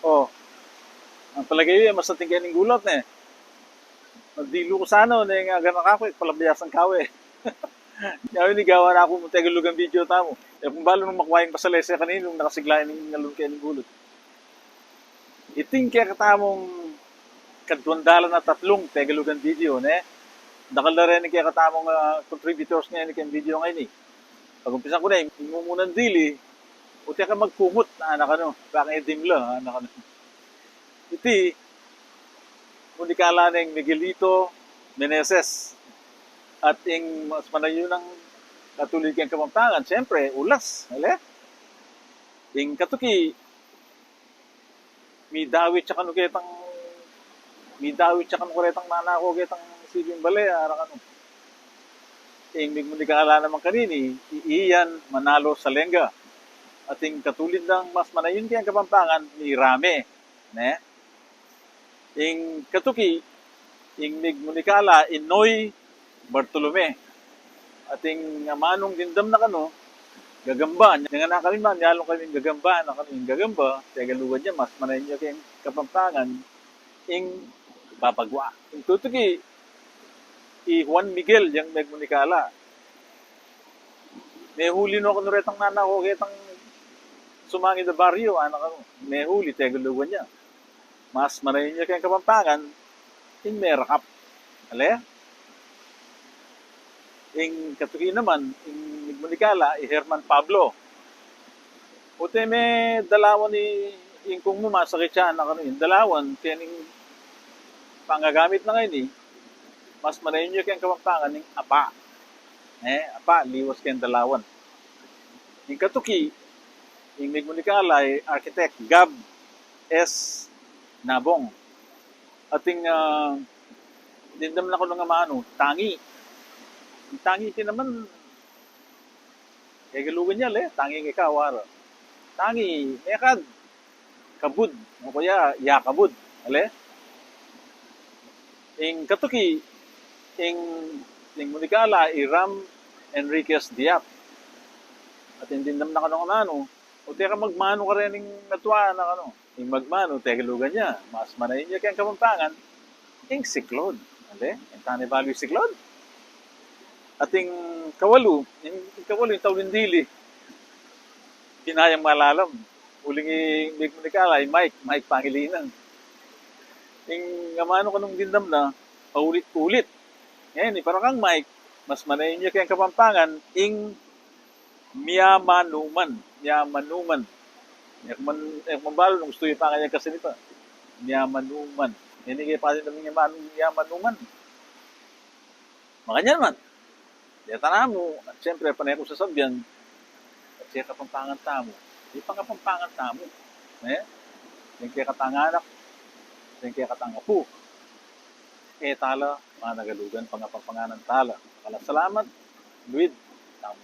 Oh, ang palagay yun, mas nating kaning gulat na eh. Nagdilo ko sana, na yung agad ako, palabayasan ka eh. Kaya ni gawa na ako mo tagalugang video tamo. Eh kung balo nung makuha yung pasalesa kanina, nung nakasiglayan ng ngalun kayo ng gulot. Iting kaya katamong kadwandala na tatlong tagalugan video, ne? Nakalala rin kaya katamong contributors ngayon kayong video ngayon eh. Pag-umpisa ko na, hindi mo munang dili, o ka magkumot na anak ano, baka edimla, anak ano. Iti, unikala ng Miguelito Meneses at yung mas manayo ng katulig kang Kapampangan, siyempre, ulas, ale? Yung katuki, mi dawit siya kanuketang nanako ketang sibing balaya, arak ano. Yung migunikala naman kanini, iiyan manalo sa lengga. At yung katulid ng mas manayon kayang Kapampangan, ni Rame, ne? Yung katuki, yung migunikala, Inoy Bartolome. At yung manong dindam na kano, gagamba. Nga na kami man, yalong kami gagamba, na kami gagamba, tagalugan niya, mas manayon niya kayang Kapampangan, yung papagwa. Yung tutuki, Juan Miguel, yung migunikala. May huli no ako nuretang nanako, ketang sumangi da baryo, anak ano, may huli, tagalugan niya. Mas manayon niya kayang Kapampangan, yung may rakap. Ale? Yung katuki naman, yung migunikala, Herman Pablo. Ute may dalawan ni yung kung masakit siya, anak ano, yung dalawan, tiyaning pangagamit na ngayon eh, mas manayon niya kayang Kapampangan ng apa. Apa, liwas kayang dalawan. Yung katuki, yung migunikala, architect Gab S. Nabong. At yung dindam na ko ng amano, Tangi. Yung Tangi iti naman, galugan niya le, Tangi ng ikawara. Tangi, ekad, kabud, o kaya yakabud, ale? Yung katuki, yung munikala, Ram Enriquez Diap. At yung dindam na kanong amano, o teka magmano ka rin yung natuwa na kano. Yung magmano, teka lugan niya, mas manayin niya kayang Kapampangan, yung siklod. Ale? Yung tani value siklod. At yung kawalu, yung tawin dili, pinayang malalam. Uling yung munikala, yung Mike Pangilinan. Yung amano kanong dindam na, paulit-ulit. Ngayon, parang kang Mike, mas manayin niya kayang Kapampangan, yung Miyamanuman. Ekman nung gusto yung panganya kasi nito. Miyamanuman. Hindi kayo pa rin namin Miyamanuman. Makanya naman. Diyata na mo. At siyempre, panay ko sa sabyan. At siya Kapampangan tamo. Di pa Kapampangan tamo. Yung kaya katanganak. Yung kaya katangapu. Tala, mga nagalugan, pangapanganan tala. Salamat, Luid. Tamo